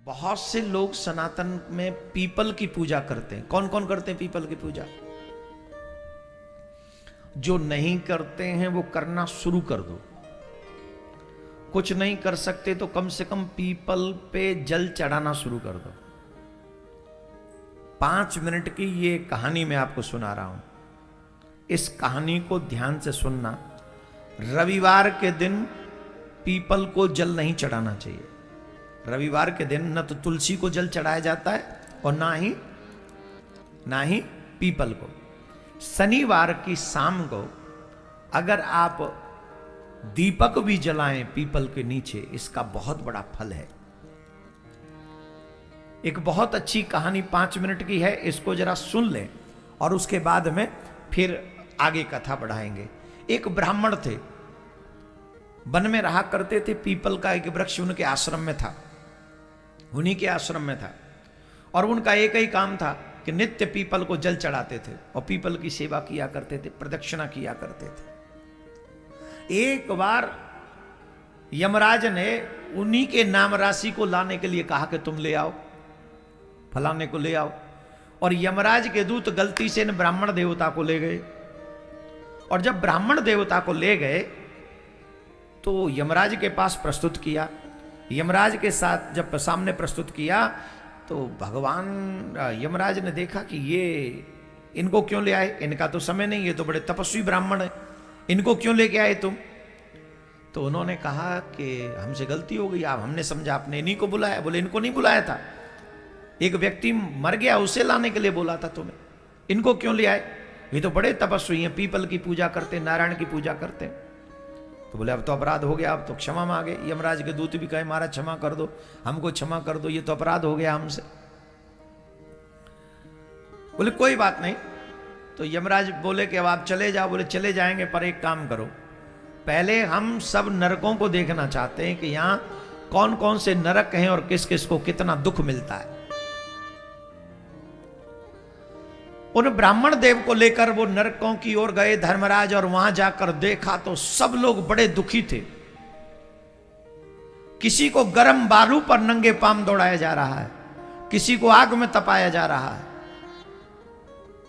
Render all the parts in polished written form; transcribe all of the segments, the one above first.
बहुत से लोग सनातन में पीपल की पूजा करते हैं। कौन कौन करते हैं पीपल की पूजा? जो नहीं करते हैं वो करना शुरू कर दो। कुछ नहीं कर सकते तो कम से कम पीपल पे जल चढ़ाना शुरू कर दो। 5 मिनट की ये कहानी मैं आपको सुना रहा हूं। इस कहानी को ध्यान से सुनना। रविवार के दिन पीपल को जल नहीं चढ़ाना चाहिए। रविवार के दिन न तो तुलसी को जल चढ़ाया जाता है और ना ही पीपल को। शनिवार की शाम को अगर आप दीपक भी जलाएं पीपल के नीचे, इसका बहुत बड़ा फल है। एक बहुत अच्छी कहानी 5 मिनट की है, इसको जरा सुन लें और उसके बाद में फिर आगे कथा बढ़ाएंगे। एक ब्राह्मण थे, वन में रहा करते थे। पीपल का एक वृक्ष उनके आश्रम में था, उन्हीं के आश्रम में था। और उनका एक ही काम था कि नित्य पीपल को जल चढ़ाते थे और पीपल की सेवा किया करते थे, प्रदक्षिणा किया करते थे। एक बार यमराज ने उन्हीं के नाम राशि को लाने के लिए कहा कि तुम ले आओ, फलाने को ले आओ। और यमराज के दूत गलती से इन ब्राह्मण देवता को ले गए। और जब ब्राह्मण देवता को ले गए तो यमराज के पास प्रस्तुत किया। यमराज के साथ जब सामने प्रस्तुत किया तो भगवान यमराज ने देखा कि ये इनको क्यों ले आए, इनका तो समय नहीं, ये तो बड़े तपस्वी ब्राह्मण है, इनको क्यों लेके आए तुम? तो उन्होंने कहा कि हमसे गलती हो गई, आप हमने समझा आपने इन्हीं को बुलाया। बोले इनको नहीं बुलाया था, एक व्यक्ति मर गया उसे लाने के लिए बोला था तुम्हें, इनको क्यों ले आए? ये तो बड़े तपस्वी हैं, पीपल की पूजा करते, नारायण की पूजा करते। तो बोले अब तो अपराध हो गया, अब तो क्षमा मांगे। यमराज के दूत भी कहे महाराज क्षमा कर दो, हमको क्षमा कर दो, ये तो अपराध हो गया हमसे। बोले कोई बात नहीं। तो यमराज बोले कि अब आप चले जाओ। बोले चले जाएंगे, पर एक काम करो, पहले हम सब नरकों को देखना चाहते हैं कि यहां कौन कौन से नरक हैं और किस किस को कितना दुख मिलता है। उन ब्राह्मण देव को लेकर वो नरकों की ओर गए धर्मराज, और वहां जाकर देखा तो सब लोग बड़े दुखी थे। किसी को गर्म बालू पर नंगे पांव दौड़ाया जा रहा है, किसी को आग में तपाया जा रहा है,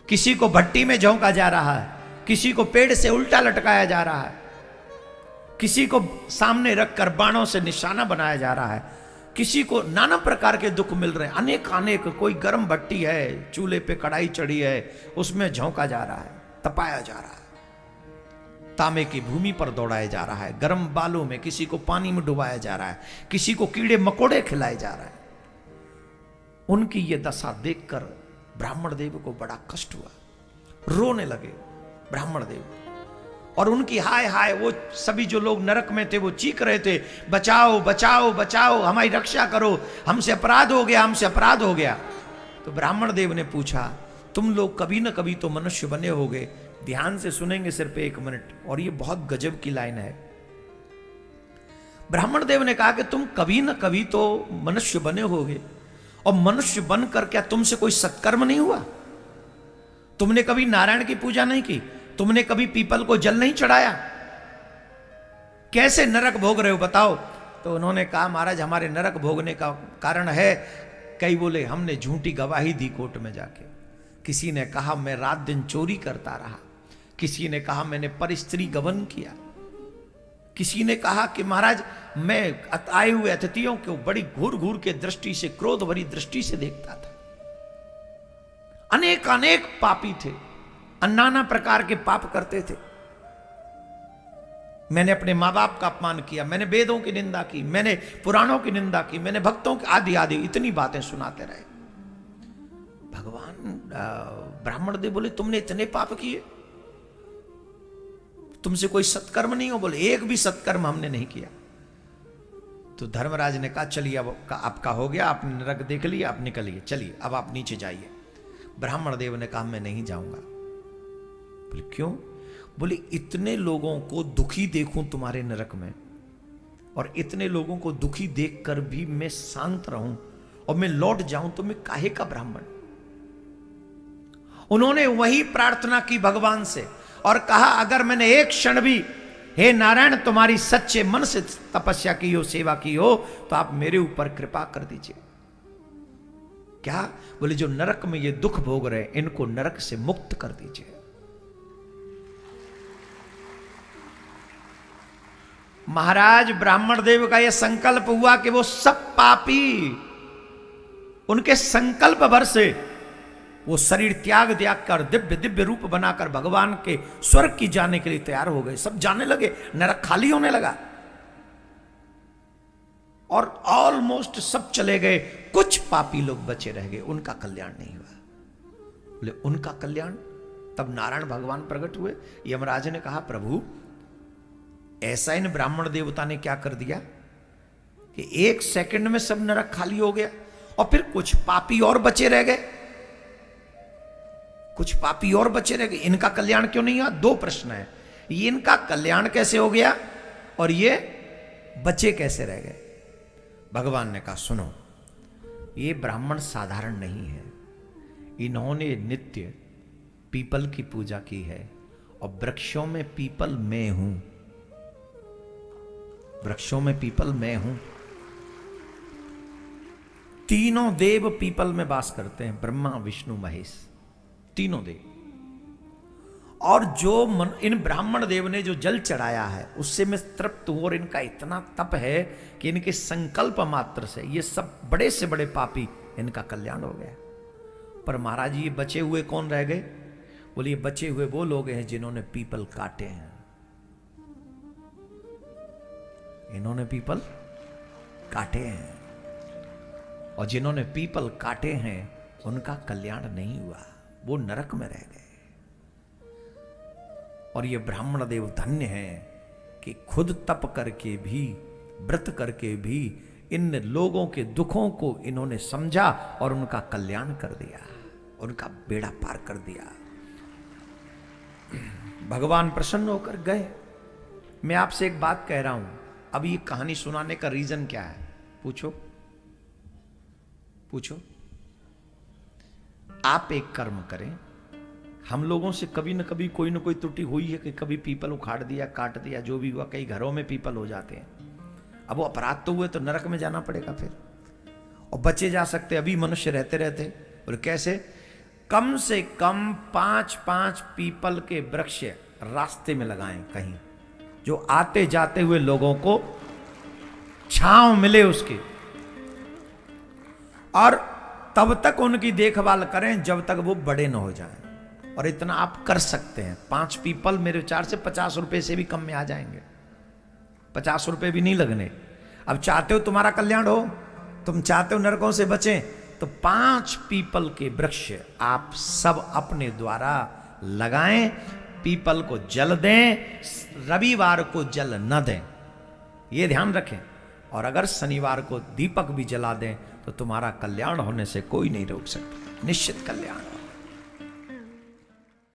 किसी को भट्टी में झोंका जा रहा है, किसी को पेड़ से उल्टा लटकाया जा रहा है, किसी को सामने रखकर बाणों से निशाना बनाया जा रहा है, किसी को नाना प्रकार के दुख मिल रहे हैं, अनेक। कोई गर्म भट्टी है, चूल्हे पे कढ़ाई चढ़ी है, उसमें झोंका जा रहा है, तपाया जा रहा है, तांबे की भूमि पर दौड़ाया जा रहा है, गर्म बालों में किसी को पानी में डुबाया जा रहा है, किसी को कीड़े मकोड़े खिलाए जा रहे हैं। उनकी ये दशा देखकर ब्राह्मण देव को बड़ा कष्ट हुआ, रोने लगे ब्राह्मण देव। और उनकी हाय हाय, वो सभी जो लोग नरक में थे वो चीख रहे थे, बचाओ बचाओ बचाओ, हमारी रक्षा करो, हमसे अपराध हो गया, हमसे अपराध हो गया। तो ब्राह्मण देव ने पूछा तुम लोग कभी ना कभी तो मनुष्य बने होगे। ध्यान से सुनेंगे सिर्फ 1 मिनट, और ये बहुत गजब की लाइन है। ब्राह्मण देव ने कहा कि तुम कभी ना कभी तो मनुष्य बने होगे, और मनुष्य बनकर क्या तुमसे कोई सत्कर्म नहीं हुआ? तुमने कभी नारायण की पूजा नहीं की, तुमने कभी पीपल को जल नहीं चढ़ाया, कैसे नरक भोग रहे हो बताओ? तो उन्होंने कहा महाराज हमारे नरक भोगने का कारण है। कई बोले हमने झूठी गवाही दी कोर्ट में जाके, किसी ने कहा मैं रात दिन चोरी करता रहा, किसी ने कहा मैंने परस्त्री गमन किया, किसी ने कहा कि महाराज मैं आए हुए अतिथियों को बड़ी घूर घूर के दृष्टि से, क्रोध भरी दृष्टि से देखता था। अनेक पापी थे, नाना प्रकार के पाप करते थे। मैंने अपने माँ बाप का अपमान किया, मैंने वेदों की निंदा की, मैंने पुराणों की निंदा की, मैंने भक्तों की आदि इतनी बातें सुनाते रहे। भगवान ब्राह्मण देव बोले तुमने इतने पाप किए, तुमसे कोई सत्कर्म नहीं हो? बोले एक भी सत्कर्म हमने नहीं किया। तो धर्मराज ने कहा चलिए अब आपका हो गया, आपने नरक देख लिया, आप निकलिए, चलिए अब आप नीचे जाइए। ब्राह्मण देव ने कहा मैं नहीं जाऊंगा। बोले क्यों? बोले इतने लोगों को दुखी देखूं तुम्हारे नरक में, और इतने लोगों को दुखी देखकर भी मैं शांत रहूं और मैं लौट जाऊं, तो मैं काहे का ब्राह्मण? उन्होंने वही प्रार्थना की भगवान से और कहा अगर मैंने एक क्षण भी हे नारायण तुम्हारी सच्चे मन से तपस्या की हो, सेवा की हो, तो आप मेरे ऊपर कृपा कर दीजिए। क्या? बोले जो नरक में ये दुख भोग रहे इनको नरक से मुक्त कर दीजिए। महाराज ब्राह्मण देव का यह संकल्प हुआ कि वो सब पापी उनके संकल्प भर से वो शरीर त्याग कर दिव्य दिव्य रूप बनाकर भगवान के स्वर्ग की जाने के लिए तैयार हो गए। सब जाने लगे, नरक खाली होने लगा और ऑलमोस्ट सब चले गए। कुछ पापी लोग बचे रह गए, उनका कल्याण नहीं हुआ। बोले उनका कल्याण? तब नारायण भगवान प्रकट हुए। यमराज ने कहा प्रभु ऐसा इन ब्राह्मण देवता ने क्या कर दिया कि 1 सेकंड में सब नरक खाली हो गया और फिर कुछ पापी और बचे रह गए। कुछ पापी और बचे रह गए, इनका कल्याण क्यों नहीं हुआ? 2 प्रश्न है, ये इनका कल्याण कैसे हो गया और ये बचे कैसे रह गए? भगवान ने कहा सुनो, ये ब्राह्मण साधारण नहीं है, इन्होंने नित्य पीपल की पूजा की है और वृक्षों में पीपल मैं हूं, वृक्षों में पीपल मैं हूं। तीनों देव पीपल में वास करते हैं, ब्रह्मा विष्णु महेश, तीनों देव। और जो इन ब्राह्मण देव ने जो जल चढ़ाया है उससे मैं तृप्त हूं और इनका इतना तप है कि इनके संकल्प मात्र से ये सब बड़े से बड़े पापी इनका कल्याण हो गया। पर महाराज ये बचे हुए कौन रह गए? बोले ये बचे हुए वो लोग हैं जिन्होंने पीपल काटे हैं, इन्होंने पीपल काटे हैं और जिन्होंने पीपल काटे हैं उनका कल्याण नहीं हुआ, वो नरक में रह गए। और ये ब्राह्मण देव धन्य है कि खुद तप करके भी, व्रत करके भी इन लोगों के दुखों को इन्होंने समझा और उनका कल्याण कर दिया, उनका बेड़ा पार कर दिया। भगवान प्रसन्न होकर गए। मैं आपसे एक बात कह रहा हूं, अब ये कहानी सुनाने का रीजन क्या है? पूछो पूछो। आप एक कर्म करें, हम लोगों से कभी न कभी कोई न कोई त्रुटि हुई है कि कभी पीपल उखाड़ दिया, काट दिया, जो भी हुआ। कई घरों में पीपल हो जाते हैं। अब वो अपराध तो हुए तो नरक में जाना पड़ेगा फिर, और बचे जा सकते अभी मनुष्य रहते रहते। और कैसे? कम से कम 5-5 पीपल के वृक्ष रास्ते में लगाएं कहीं, जो आते जाते हुए लोगों को छांव मिले उसकी, और तब तक उनकी देखभाल करें जब तक वो बड़े न हो जाएं। और इतना आप कर सकते हैं। 5 पीपल मेरे विचार से 50 रुपए से भी कम में आ जाएंगे, 50 रुपए भी नहीं लगने। अब चाहते हो तुम्हारा कल्याण हो, तुम चाहते हो नरकों से बचें, तो 5 पीपल के वृक्ष आप सब अपने द्वारा लगाएं। पीपल को जल दें, रविवार को जल न दें, ये ध्यान रखें। और अगर शनिवार को दीपक भी जला दें तो तुम्हारा कल्याण होने से कोई नहीं रोक सकता, निश्चित कल्याण हो।